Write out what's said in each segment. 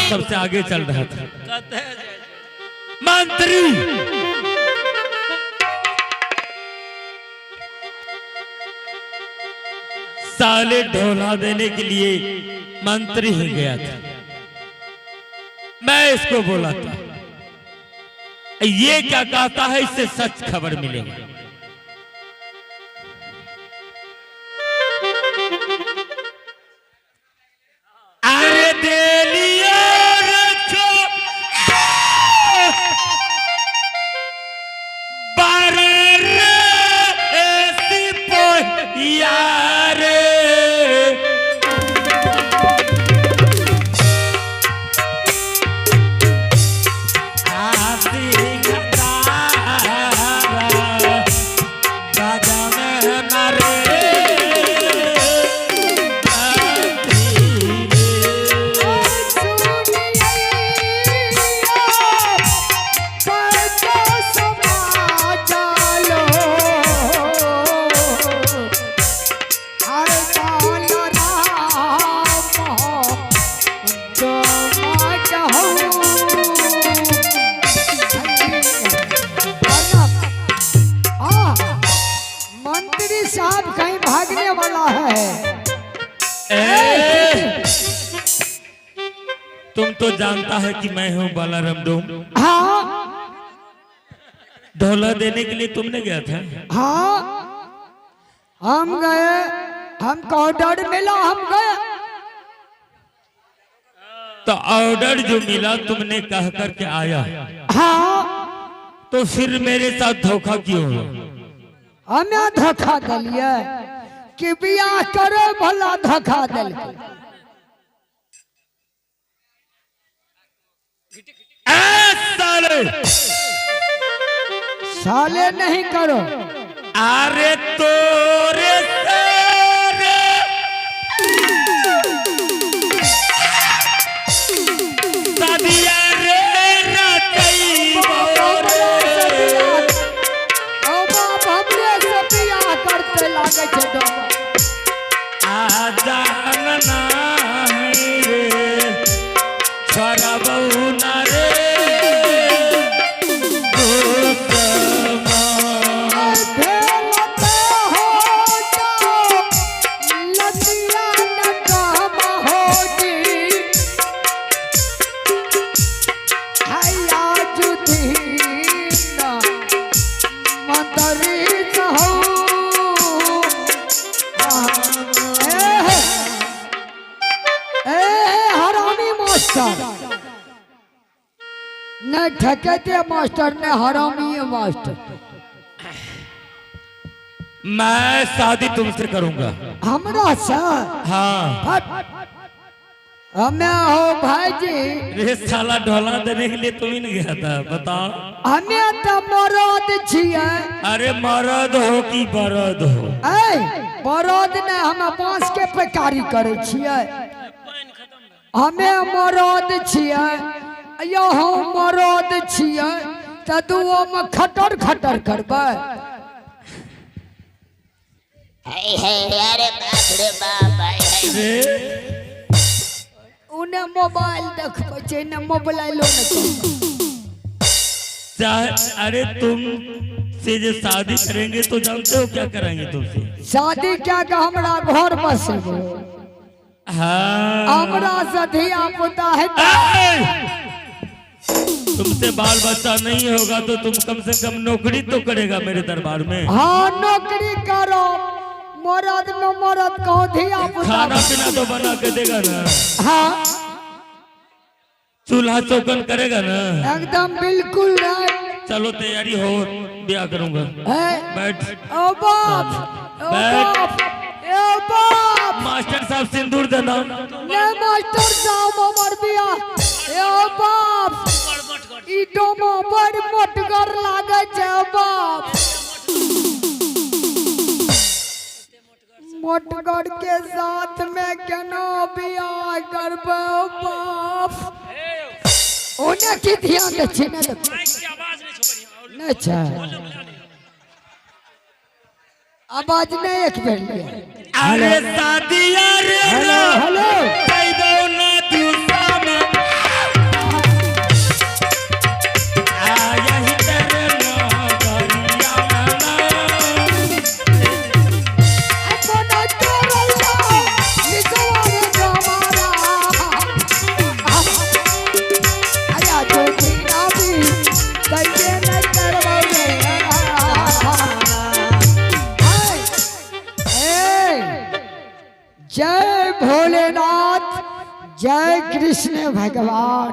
सबसे आगे चल रहा था। मंत्री साले ढोला देने के लिए मंत्री ही गया था। मैं इसको बोला था ये क्या कहता है, इससे सच खबर मिलेगी। अरे दे लिया रखो 12 ऐसी यार तुम तो जानता है कि मैं हूँ बालाराम डोम। हाँ ढोला देने के लिए तुमने गया था। हाँ हम गए, हमको ऑर्डर मिला, हम गए। तो ऑर्डर जो मिला तुमने कह कर के आया। हाँ तो फिर मेरे साथ धोखा क्यों? हमें धोखा दिलिए कि बियाह करे भला धोखा दिल। साले साले नहीं करो। अरे तोरे सदिया रे रचई बोरे ओ बाप हमरे से बियाह करते लागे छे। आ जानना है रे छोरा बहू ना रे न ठकेते मास्टर ने हरामी मास्टर। मैं शादी तुमसे करूंगा। हमरा से? हाँ हमें हो भाई जी। रे साला ढोला देने के लिए तुम ही नहीं गया था, बताओ। हमें तो मरद छिए। अरे मरद हो कि बरद हो? बरद ने हम बांस के पैकारी करे छिए। हमें मरद छिए, यहाँ मरद छिए तो दुओ में खटर खटर करबे। अरे बाप रे बाप। उन्हें मोबाइल देखबे छै न मोबाइलो अरे तुम से जो शादी करेंगे तो जानते हो क्या कराएंगे तुमसे? शादी क्या का हमरा घर बसेबो। हाँ हमरा से धिया पुता है। तुमसे बाल बच्चा नहीं होगा तो तुम कम से कम नौकरी तो करेगा मेरे दरबार में। हाँ नौकरी करो, मरद में मरद कहो, धिया पुता खाना पीना तो बना के देगा ना? हाँ चूल्हा चौकन करेगा ना? एकदम बिल्कुल नहीं। चलो तैयारी हो, ब्याह करूंगा। बैठ। ओ बाप, ओ बाप, ओ बाप। मास्टर साहब सिंदूर देना। नहीं मास्टर साहब हमर बियाह। ओ बाप ईटो में बड़ मोटगर लागे छै। बाप मोटगर के साथ में केना बियाह करबे? बाप ओने की ध्यान दे छै ने? नहीं छै आवाज नहीं एक बेर लिया। अरे शादी यार हेलो हेलो कह दो ना दूसरा में जय कृष्ण भगवान।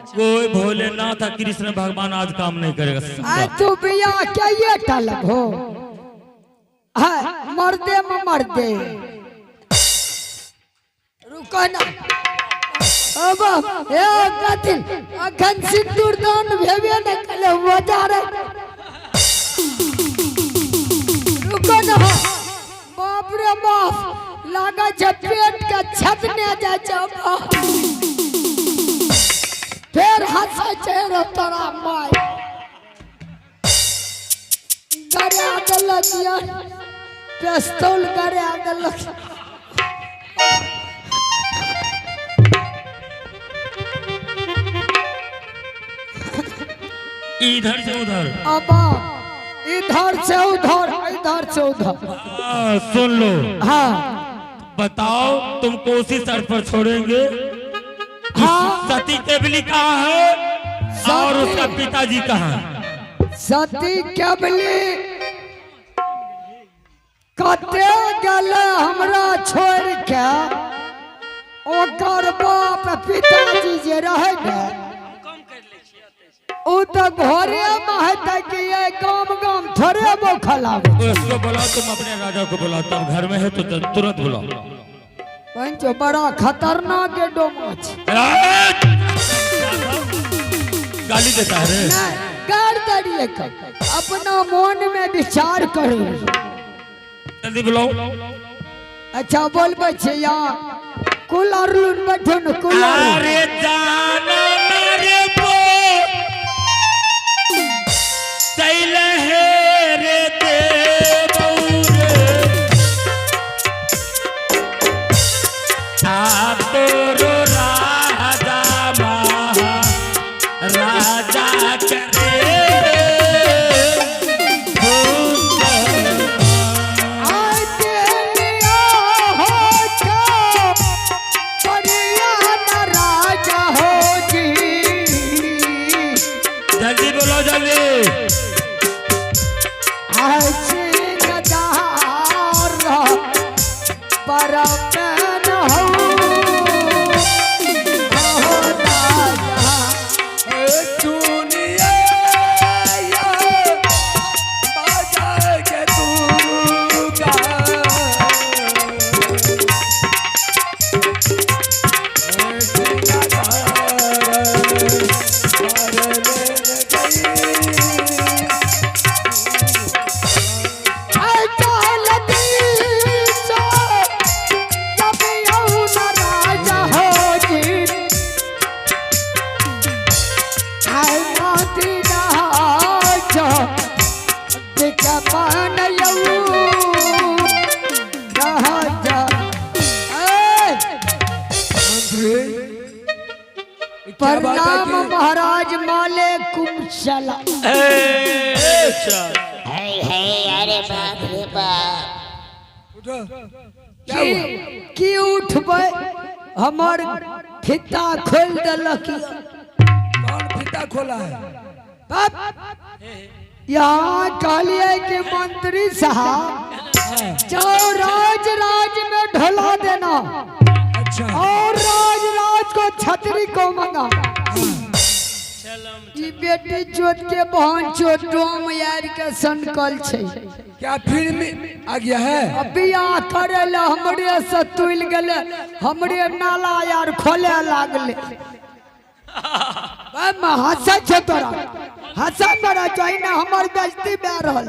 कोई भोलेनाथ कृष्ण भगवान आज काम नहीं करेगा। तू बिया क्या ये टलब हो है मर्दे में मर्दे रुको ना अब ए कथिन अखन सिंदूर दान भेबे न कले वजा रे रुको ना बाप रे बाप लागा छ पेट के छतने जा छ फिर हंसा चेहरा तोरा माय गरे दलक यार पिस्तौल गरे दलक इधर से उधर अब इधर से उधर इधर से उधर सुन लो। हाँ बताओ तुमको उसी सर पर छोड़ेंगे। हाँ सती केवली कहाँ है और उसका पिताजी कहाँ है? सती केवली कते गले हमरा छोड़ के ओकर बाप पिताजी जे रहे गए उ तो घरे में है कि ये गांव गांव थोड़े वो खलावे। उसको बुलाओ, तुम अपने राजा को बुलाओ, तब घर में है तो तुरंत बुलाओ। पंचो बड़ा खतरनाक है डोमाच। गाली देता है रे। कर दरिए कर अपना मन में विचार करो। जल्दी बुलाओ। अच्छा बोल बच्चे यार कुलर लून बैठो न कुलर। अरे जाना मेरे को चैल है रे देवरे आप तो राजा महा राजा करे राजा हो जी। जल्दी बोलो जल्दी। प्रणाम महाराज माले कुमशला। अरे बाप रे बाप की उठबे हमर फिता खोल देलक। कौन फिता खोला है? यहाँ कहलिए कि मंत्री साहब जाओ राज में ढला देना। अच्छा और राज को छतरी को मंगा। ई बेटी चोट के बहन चोट डोम यार के संकल छे। क्या फिर में आ गया है? बियाह करे ला हमरे से तुल गेले हमरे नाला यार खोले लागले। हंसा छे तोरा हंसा मेरा चाहिए ना हमर बेइज्जती बह रहल।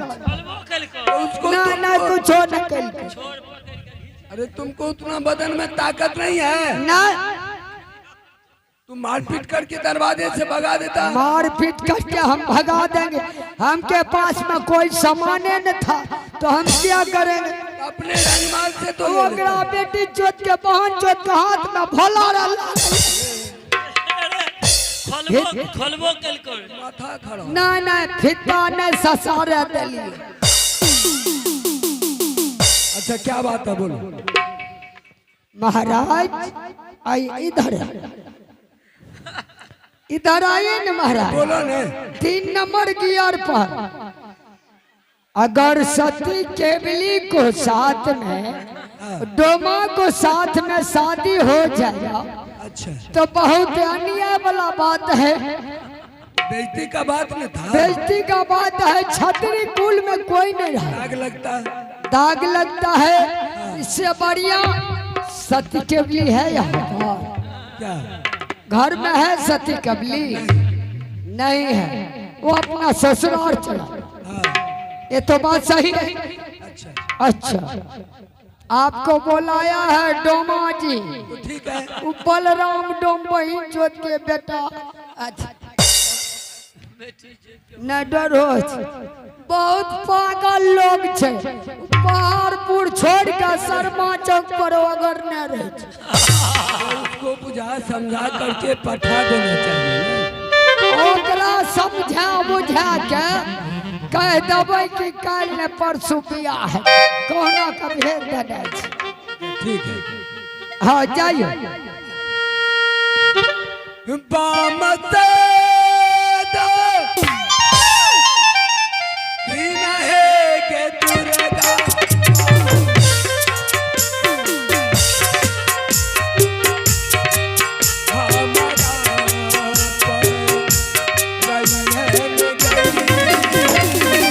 उसको ना ना कुछ न कल। अरे तुमको उतना बदन में ताकत नहीं है? ना तुम मारपीट करके दरवाजे से भगा देता। मारपीट करके हम भगा देंगे। हमके पास में कोई सामान न था तो हम क्या करेंगे? अपने रंगमाल से तो ले ओकरा बेटी चोट के बहन चोट के हाथ में भोला रहला। खोलबो कल कर माथा खड़ा। ना ना फिता ने ससारे देलिए। अच्छा क्या बात है बोलो। महाराज आई इधर आइए न महाराज। बोलो ने 3 नंबर गियर पर अगर सती केवली को साथ में डोमा को साथ में शादी हो जाएगा अच्छा, तो बहुत अन्याय वाला बात है, बेइज्जती का बात न था। बेइज्जती का बात है। छतरी कुल में कोई नहीं रहा, दाग लगता है। दाग लगता है। इससे बढ़िया सती केवली है यहाँ पर। क्या घर में है सती कबली? नहीं है, वो अपना ससुराल चला। हाँ, ये तो बात सही है। अच्छा अच्छा, आपको बुलाया है डोमा जी, तो ठीक है। वो बलराम डोम बहिन जोत के बेटा। अच्छा, न डरो, बहुत पागल लोग छे। पहाड़पुर छोड़ के शर्मा चौक पर अगर न रहे छे। उसको बुझा समझा करके पठा देना चाहिए। ओकरा समझा बुझा के कह देबै कि कल ने परसों बियाह है, कहना का भेज देना छै। ठीक है। हाँ जाइए। बामते दो ही नहे के दुर्गा, हमारा पर गई है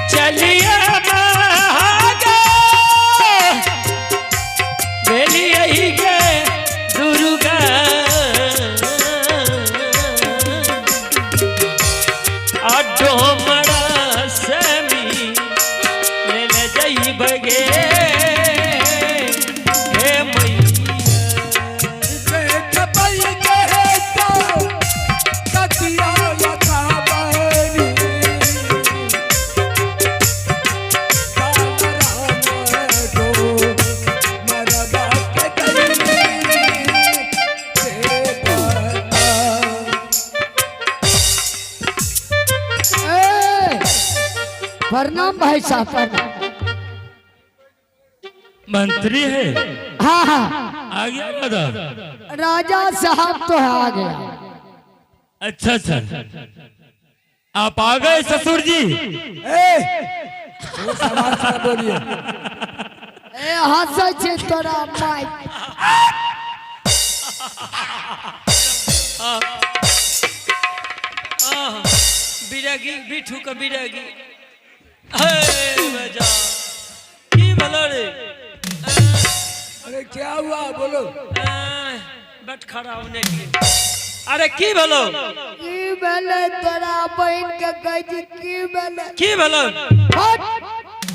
चलिए महागे बेली यही गे दुर्गा अड्डो मड़ा समी ले ले जाई बगे हे मैया देख पई के तो कतिया लता बहरी, प्रणाम भाई साहब, प्रणाम। मंत्री है, हाँ हाँ, आ गया मदद। राजा साहब तो आ गया। अच्छा अच्छा, आप आ गए ससुर जी। वो समाज से बोलिए। ए हंसे छे तोरा माई। बिरगी बिठू का बिरगी बजा की भलो रे। अरे क्या हुआ बोलो। बट खड़ा होने की। अरे की भलो की भेले तोरा बहन के कह जी की भेले? की भलो हट,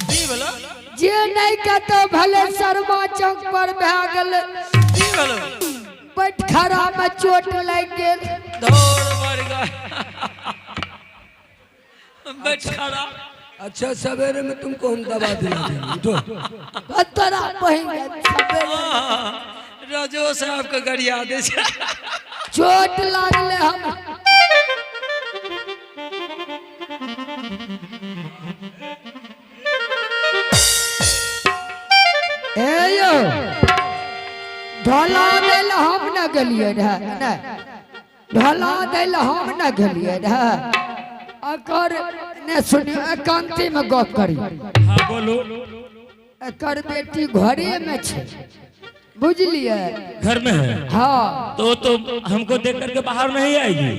की भलो जे नहीं कहतो भले शर्मा चौक पर भए गेल, की भलो बैठ खड़ा में चोट लग गेल। दौड़ मर गया बैठ खड़ा। अच्छा सवेरे में तुमको हम दवा दिला देंगे, उठो। तोरा बहन के सवेरे राजो साहब का गरिया दे चोट लागले हम। ए यो ढोला देल हम न गेलिए रहे, नहीं ढोला देल हम न गेलिए रहे। अकर ने सुनियो, एकांती में गप करी। हाँ बोलो। एकर बेटी घरे में छे, बुझलिए? घर में है हाँ, तो हमको देख करके बाहर नहीं आएगी।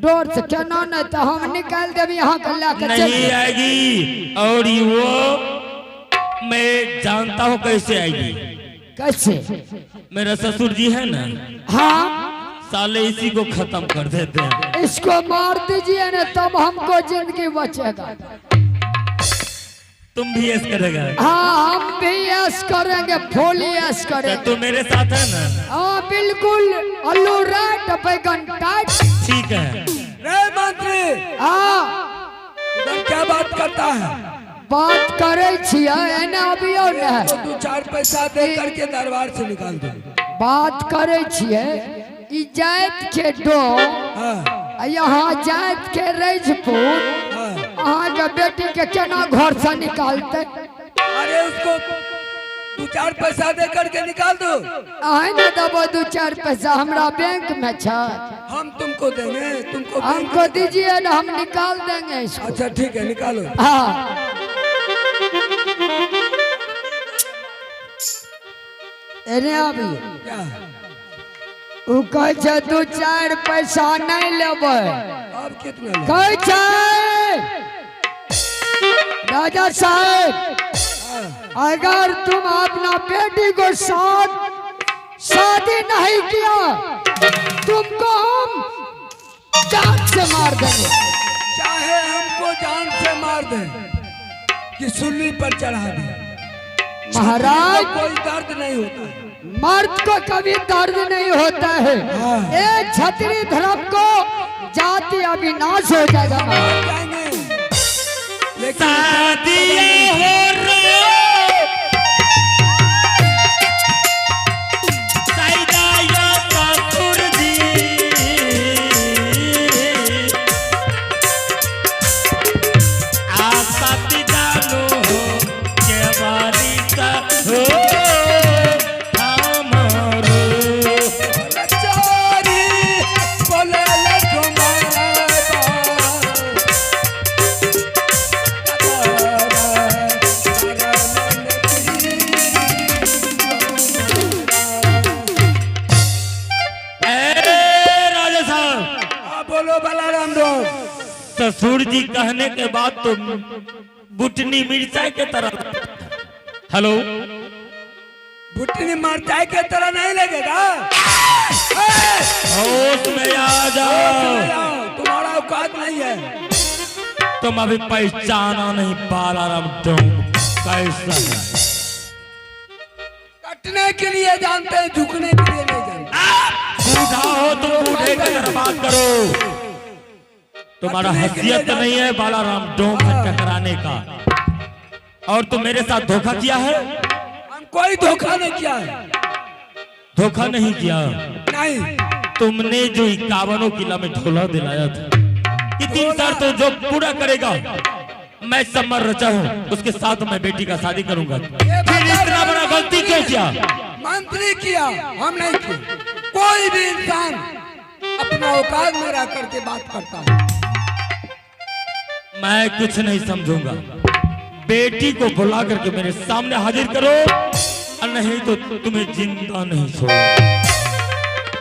डोर से केना नहीं तो हम निकाल देवी यहाँ के लाके चल नहीं देब। आएगी, और ये वो मैं जानता हूँ कैसे आएगी। कैसे? मेरा ससुर जी है ना, हाँ, साले इसी को खत्म कर देते हैं। इसको मार दीजिए ना, तब हमको जिंदगी बचेगा। तुम भी ऐस करेगा? हाँ, हम भी ऐस करेंगे, फुल ऐस तो करेंगे। तू मेरे साथ है ना? हाँ बिल्कुल, आलू राइट बैगन टाइट। ठीक है। रे मंत्री, हाँ, उधर क्या बात करता है? बात करे छिया, एने अभियो न तो तू 4 पैसा दे करके दरबार से निकाल दो। बात करे छिए। ई जात के डो, हाँ यहाँ जात के रजपूत, हाँ। अहाँ के बेटी के केना घर से निकालते? अरे उसको तू 4 पैसा दे करके निकाल दो। आए न दबो 2-4 पैसा, हमरा बैंक में छै। हम तुमको देंगे, तुमको हमको दीजिए ना, हम निकाल देंगे इसको। अच्छा ठीक है, निकालो। हाँ, एने अभी क्या उ कहे छे 2-4 पैसा नहीं लेबै। अब कितना ले? कहे छे राजा साहब अगर तुम अपना बेटी को साथ शादी नहीं किया तुमको हम जान से मार देंगे। चाहे हमको जान से मार दे कि सूली पर चढ़ा दे, महाराज कोई दर्द नहीं होता है। मर्द को कभी दर्द नहीं होता है। ये छतरी धर्म को जाति अविनाश हो जाएगा। जाएंगे लेकिन शादियां हो रही साइदाया ससुर जी आसाती जानो हो के बारी सा हो हमारो लचारी बोले ले तुम्हारा बोलो बलाराम दो। ससुर जी कहने के बाद तो बुटनी मिर्चाई के तरह। हेलो भुट्टी मरचाई के तरह नहीं लगेगा। होश में आ जाओ, तुम्हारा औकात नहीं है। तुम अभी पहचाना नहीं बालाराम डोम कैसा है। कटने के लिए जानते हैं, झुकने के लिए नहीं जानते। बूढ़ा हो तो बूढ़े की तरह बात करो। तुम्हारा हैसियत तो नहीं है बालाराम डोम से टकराने का। और तुम मेरे साथ धोखा किया है? हम कोई धोखा नहीं किया है। धोखा नहीं किया। नहीं, तुमने जो 51 किला में ढोला दिलाया था कि 3 शर्त जो पूरा करेगा मैं समर रचा हूँ उसके साथ मैं बेटी का शादी करूंगा। फिर इतना बड़ा गलती क्यों किया? मंत्री किया, हम नहीं किए। कोई भी इंसान अपना औकात में रह करके बात करता है। मैं कुछ नहीं समझूंगा। बेटी को बुला करके मेरे सामने हाजिर करो और नहीं तो तुम्हें जिंदा नहीं छोड़ो।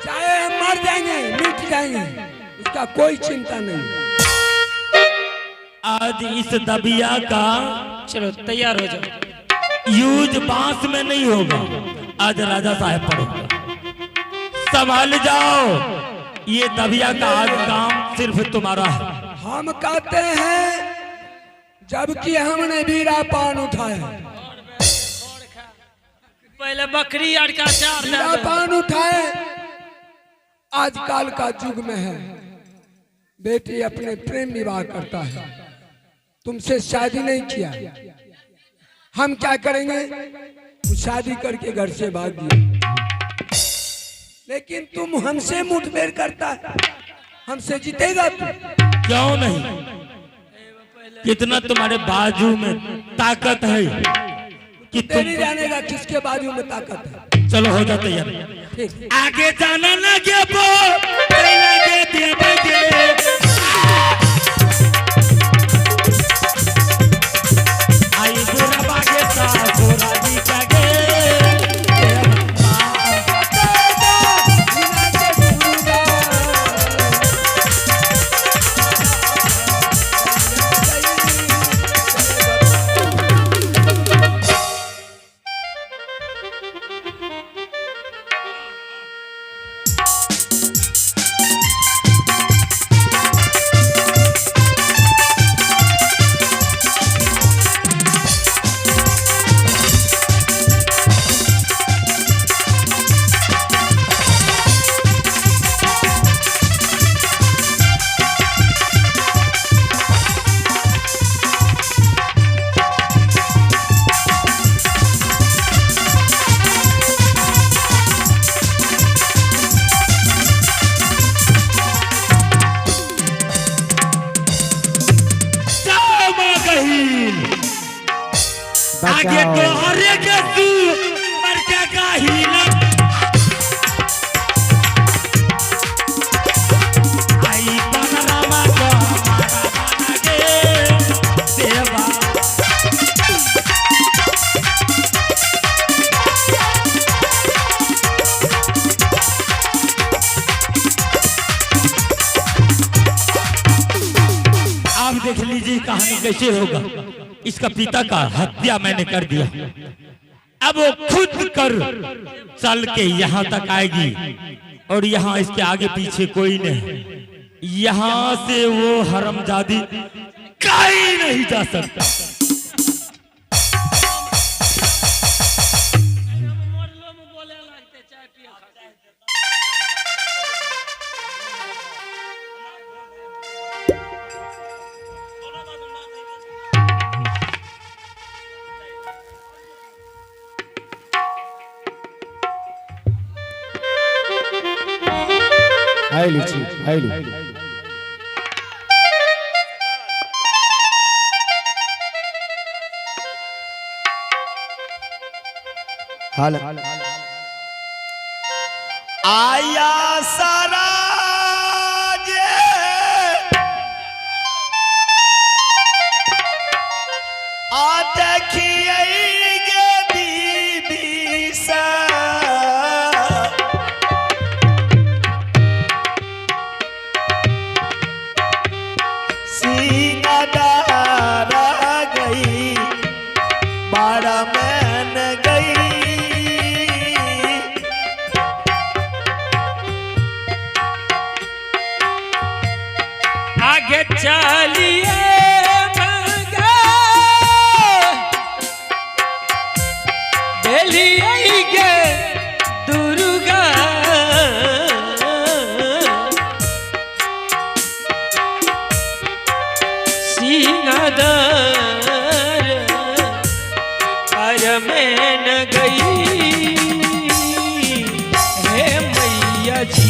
चाहे हम मर जाएंगे, मिट जाएंगे, उसका कोई चिंता नहीं। आज इस दबिया का चलो तैयार हो जाओ। यूज बांस में नहीं होगा, आज राजा साहब पर होगा। संभाल जाओ, ये दबिया का आज काम सिर्फ तुम्हारा है। हम कहते हैं जबकि हमने बीरा पान उठाया, पहले बकरी और का चार बीरा पान उठाए। आजकल का युग में है बेटी अपने प्रेम विवाह करता है, तुमसे शादी नहीं किया। हम क्या करेंगे? वो शादी करके घर से भाग दिए, लेकिन तुम हमसे मुठभेड़ करता है, हमसे जीतेगा तू? क्यों नहीं? कितना तुम्हारे बाजू में ताकत है कि तुम तेरी जानेगा किसके बाजू में ताकत है। चलो हो जाते यार। ठीक, आगे जाना लगे लगे देवगे। आई बुरा बागे सा बुरा जी जागे। आगे तो हरे के तू मर के गाहिला। आई पनरामा को हमारा बना के देवा। कहानी कैसे होगा। इसका पिता का हत्या मैंने कर दिया, अब वो खुद कर चल के यहाँ तक आएगी और यहाँ इसके आगे पीछे कोई नहीं। यहाँ से वो हरामजादी कहीं नहीं जा सकता। आइली छी आइली। हाल आया सारा आ देखिए दीदी सा गई बारा मैन गई आगे चलिए गे दुर्गा सिंहदर पर में न गई हे मैया जी।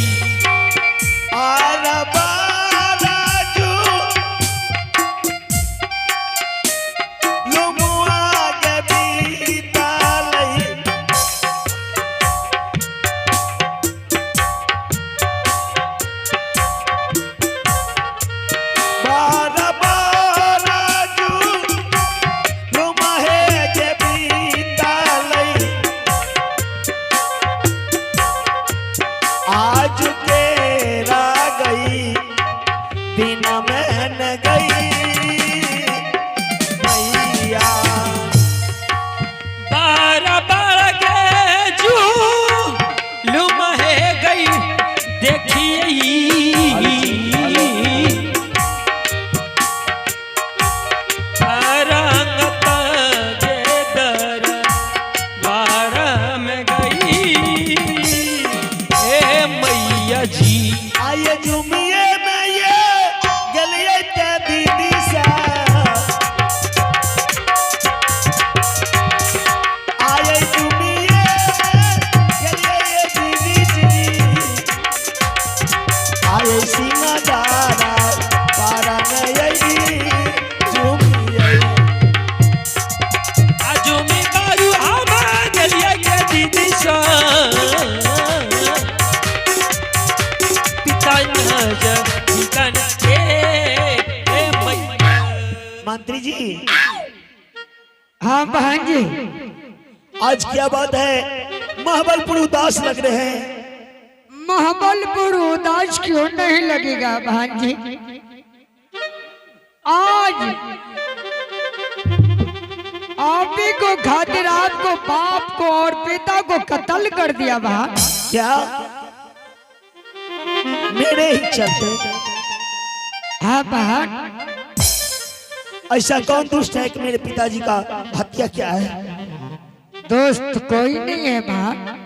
मंत्री जी, हाँ बहन जी, आज क्या बात है? महाबलपुर उदास लग रहे हैं। महाबलपुर उदास क्यों नहीं लगेगा बहन जी? आज आप ही को खातिर आपको बाप को और पिता को कत्ल कर दिया बहन। क्या मेरे ही चलते? हाँ बहन, ऐसा कौन दुष्ट है कि मेरे पिताजी का हत्या किया है? दोस्त कोई नहीं है बहन,